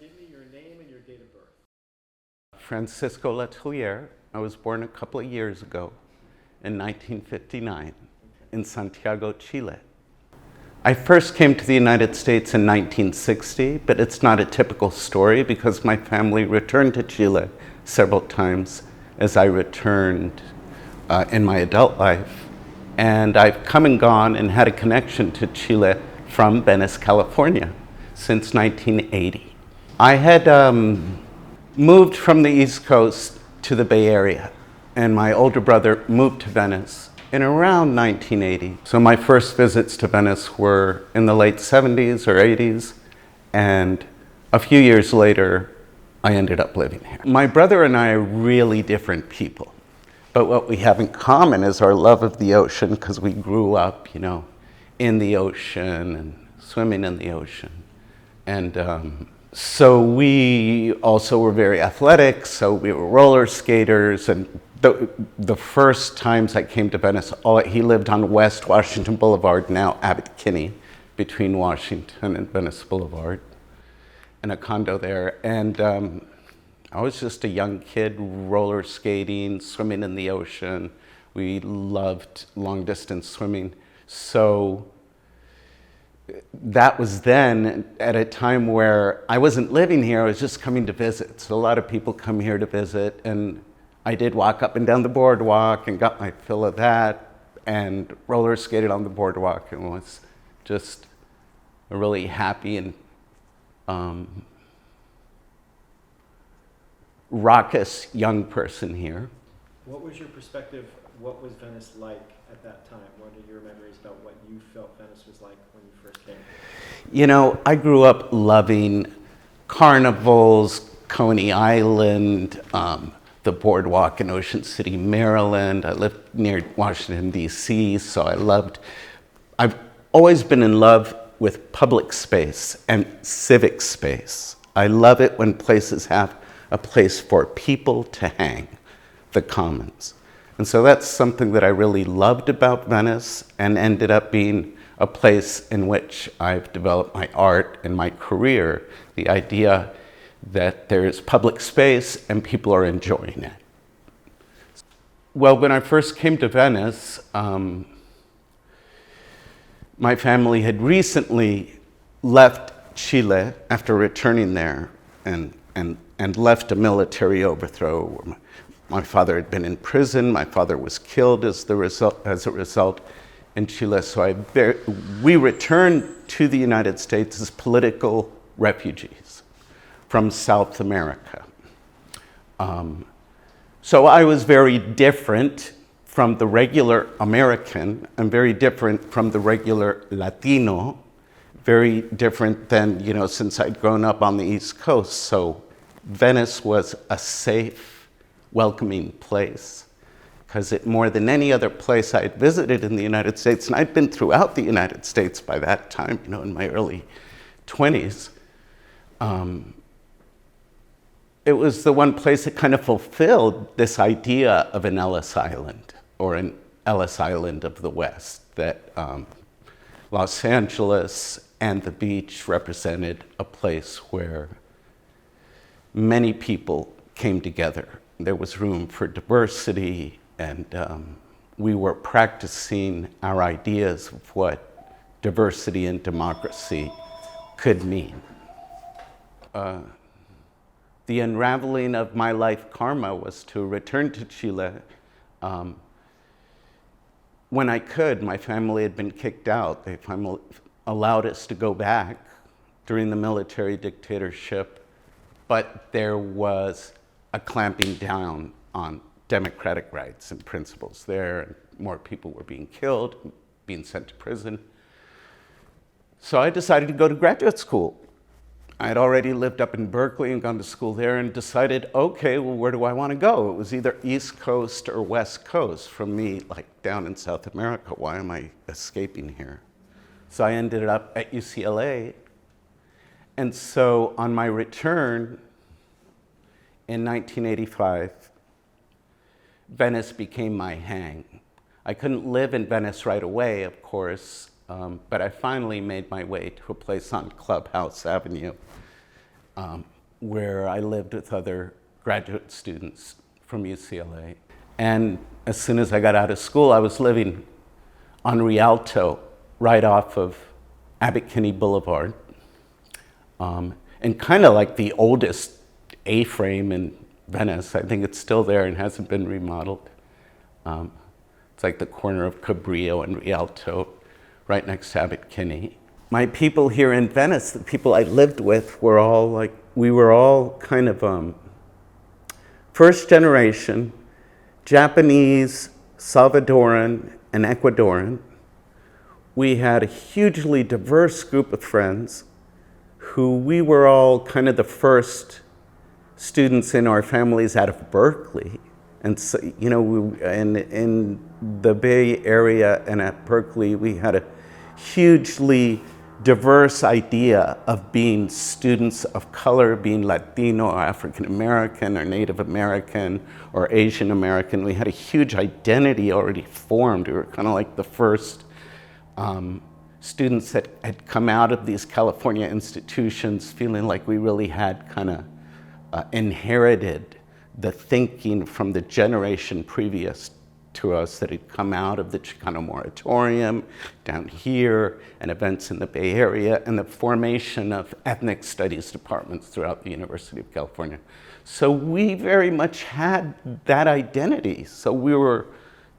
Give me your name and your date of birth. Francisco Letelier. I was born a couple of years ago in 1959 in Santiago, Chile. I first came to the United States in 1960, but it's not a typical story because my family returned to Chile several times as I returned in my adult life. And I've come and gone and had a connection to Chile from Venice, California since 1980. I had moved from the East Coast to the Bay Area, and my older brother moved to Venice in around 1980. So my first visits to Venice were in the late 70s or 80s, and a few years later, I ended up living here. My brother and I are really different people, but what we have in common is our love of the ocean, because we grew up, in the ocean and swimming in the ocean. And so we also were very athletic, so we were roller skaters. And the first times I came to Venice, he lived on West Washington Boulevard, now Abbot Kinney, between Washington and Venice Boulevard, in a condo there. And I was just a young kid roller skating, swimming in the ocean. We loved long distance swimming. So that was then at a time where I wasn't living here, I was just coming to visit. So a lot of people come here to visit, and I did walk up and down the boardwalk and got my fill of that and roller skated on the boardwalk and was just a really happy and raucous young person here. What was your perspective? What was Venice like at that time? What are your memories about what you felt Venice was like when you first came? I grew up loving carnivals, Coney Island, the boardwalk in Ocean City, Maryland. I lived near Washington, D.C., so I've always been in love with public space and civic space. I love it when places have a place for people to hang, the commons. And so that's something that I really loved about Venice, and ended up being a place in which I've developed my art and my career, the idea that there's public space and people are enjoying it. Well, when I first came to Venice, my family had recently left Chile after returning there and left a military overthrow. My father had been in prison. My father was killed as a result in Chile. So we returned to the United States as political refugees from South America. So I was very different from the regular American, and very different from the regular Latino, very different than, since I'd grown up on the East Coast. So Venice was a safe, welcoming place, because more than any other place I had visited in the United States, and I'd been throughout the United States by that time, in my early 20s, it was the one place that kind of fulfilled this idea of an Ellis Island, or an Ellis Island of the West, that Los Angeles and the beach represented a place where many people came together. There was room for diversity, and we were practicing our ideas of what diversity and democracy could mean. The unraveling of my life karma was to return to Chile. When I could, my family had been kicked out. They finally allowed us to go back during the military dictatorship, but there was a clamping down on democratic rights and principles there, and more people were being killed, being sent to prison. So I decided to go to graduate school. I had already lived up in Berkeley and gone to school there, and decided, okay, well, where do I want to go? It was either East Coast or West Coast. From me, like down in South America, why am I escaping here? So I ended up at UCLA. And so on my return in 1985, Venice became my hang. I couldn't live in Venice right away, of course, but I finally made my way to a place on Clubhouse Avenue where I lived with other graduate students from UCLA. And as soon as I got out of school, I was living on Rialto, right off of Abbot Kinney Boulevard. And kind of like the oldest A-frame in Venice. I think it's still there and hasn't been remodeled. It's like the corner of Cabrillo and Rialto, right next to Abbot Kinney. My people here in Venice, the people I lived with, were all like, we were all kind of first generation, Japanese, Salvadoran, and Ecuadorian. We had a hugely diverse group of friends who we were all kind of the first students in our families out of Berkeley. And so, you know, in the Bay Area and at Berkeley, we had a hugely diverse idea of being students of color, being Latino or African American or Native American or Asian American. We had a huge identity already formed. We were kind of like the first students that had come out of these California institutions feeling like we really had kind of inherited the thinking from the generation previous to us that had come out of the Chicano moratorium down here and events in the Bay Area and the formation of ethnic studies departments throughout the University of California. So we very much had that identity. So we were,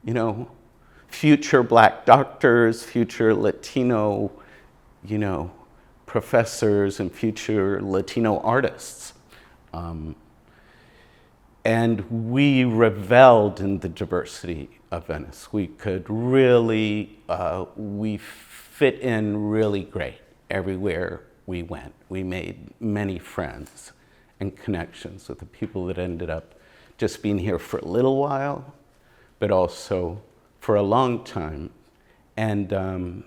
you know, future Black doctors, future Latino, you know, professors and future Latino artists. And we reveled in the diversity of Venice. We could really, we fit in really great everywhere we went. We made many friends and connections with the people that ended up just being here for a little while, but also for a long time. And the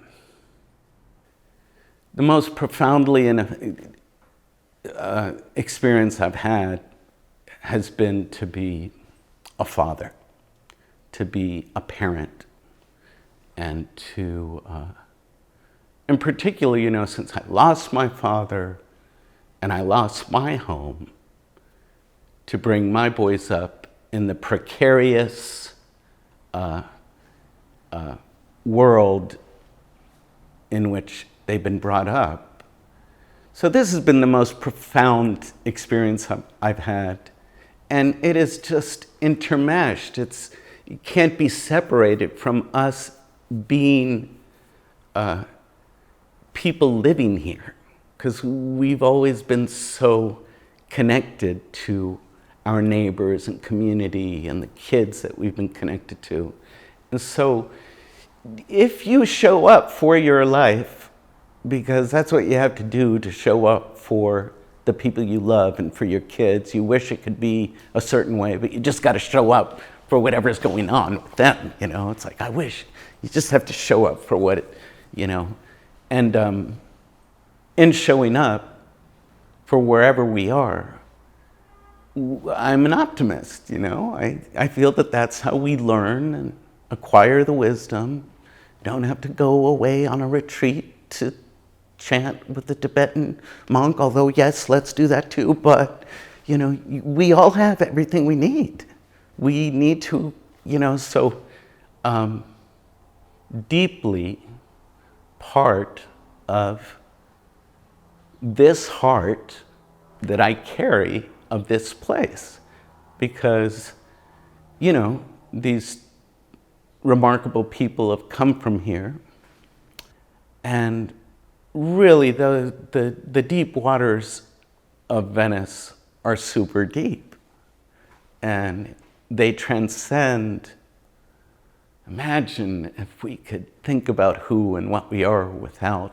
most profoundly experience I've had has been to be a father, to be a parent, and to, in particular, you know, since I lost my father and I lost my home, to bring my boys up in the precarious world in which they've been brought up. So this has been the most profound experience I've had. And it is just intermeshed. It can't be separated from us being people living here, because we've always been so connected to our neighbors and community and the kids that we've been connected to. And so if you show up for your life, because that's what you have to do to show up for the people you love and for your kids. You wish it could be a certain way, but you just got to show up for whatever's going on with them, you know? It's like, I wish. You just have to show up for what, you know? And in showing up for wherever we are, I'm an optimist, you know? I feel that that's how we learn and acquire the wisdom. Don't have to go away on a retreat to chant with the Tibetan monk, although yes, let's do that too, but you know, we all have everything we need. We need to, you know, so deeply part of this heart that I carry of this place, because, you know, these remarkable people have come from here, and really, the deep waters of Venice are super deep, and they transcend. Imagine if we could think about who and what we are without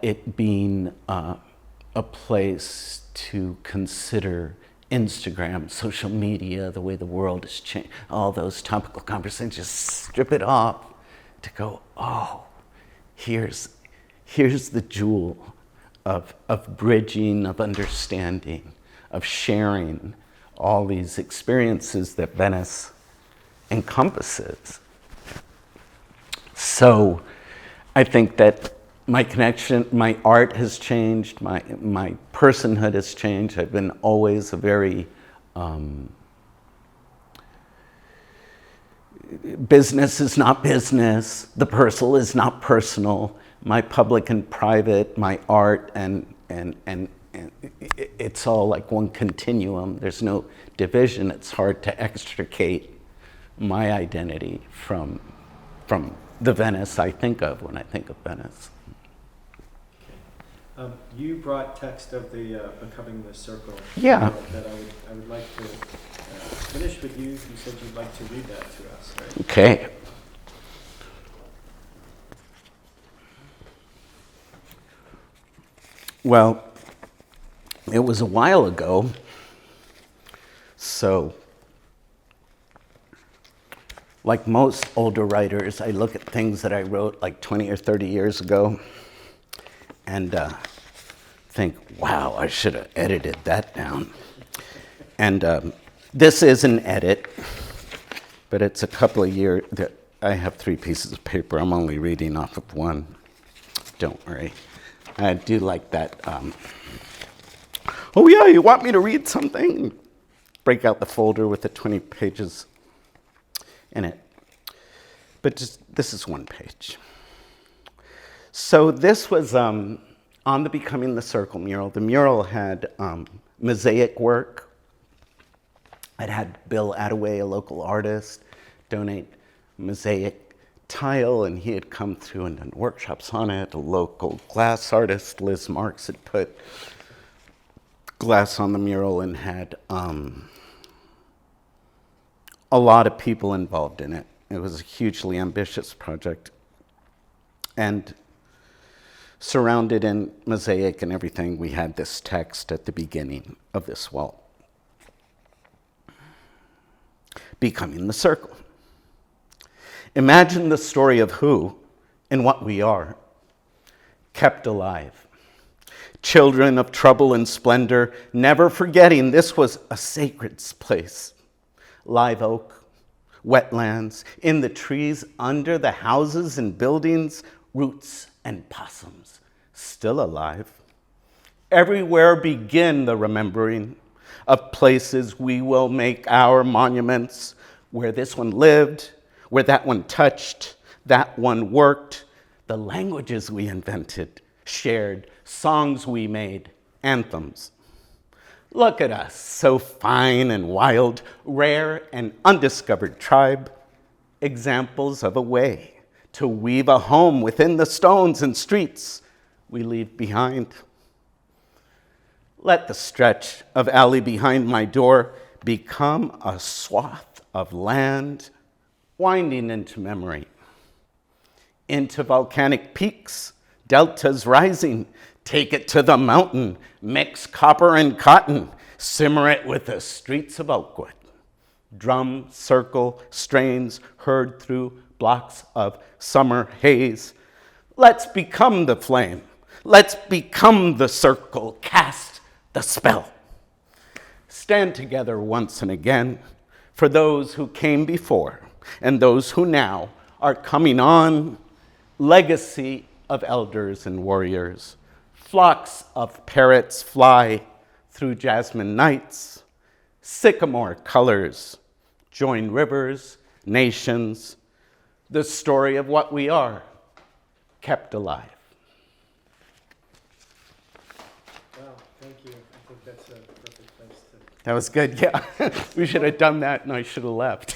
it being a place to consider Instagram, social media, the way the world has changed, all those topical conversations, just strip it off. To go, oh, here's the jewel of bridging, of understanding, of sharing all these experiences that Venice encompasses. So I think that my connection, my art has changed, my personhood has changed. I've been always a very business is not business, the personal is not personal, my public and private, my art, and it's all like one continuum. There's no division. It's hard to extricate my identity from the Venice I think of when I think of Venice. You brought text of the Becoming the Circle. Yeah. That I would like to finish with you. You said you'd like to read that to us, right? Okay. Well, it was a while ago, so like most older writers, I look at things that I wrote like 20 or 30 years ago and think, wow, I should have edited that down. And this is an edit, but it's a couple of years. I have 3 pieces of paper. I'm only reading off of one. Don't worry. I do like that. Oh yeah, you want me to read something? Break out the folder with the 20 pages in it. But this is one page. So this was on the Becoming the Circle mural. The mural had mosaic work. It had Bill Attaway, a local artist, donate mosaic tile, and he had come through and done workshops on it. A local glass artist, Liz Marks, had put glass on the mural and had a lot of people involved in it. It was a hugely ambitious project. And surrounded in mosaic and everything, we had this text at the beginning of this wall. Becoming the Circle. Imagine the story of who and what we are, kept alive. Children of trouble and splendor, never forgetting this was a sacred place. Live oak, wetlands, in the trees, under the houses and buildings, roots and possums, still alive. Everywhere begin the remembering of places we will make our monuments, where this one lived, where that one touched, that one worked, the languages we invented, shared, songs we made, anthems. Look at us, so fine and wild, rare and undiscovered tribe, examples of a way to weave a home within the stones and streets we leave behind. Let the stretch of alley behind my door become a swath of land winding into memory, into volcanic peaks, deltas rising. Take it to the mountain, mix copper and cotton, simmer it with the streets of Oakwood. Drum, circle, strains heard through blocks of summer haze. Let's become the flame. Let's become the circle. Cast the spell. Stand together once and again for those who came before and those who now are coming on. Legacy of elders and warriors. Flocks of parrots fly through jasmine nights. Sycamore colors join rivers, nations. The story of what we are, kept alive. Wow, thank you. I think that's a perfect place to... That was good, yeah. We should have done that and I should have left.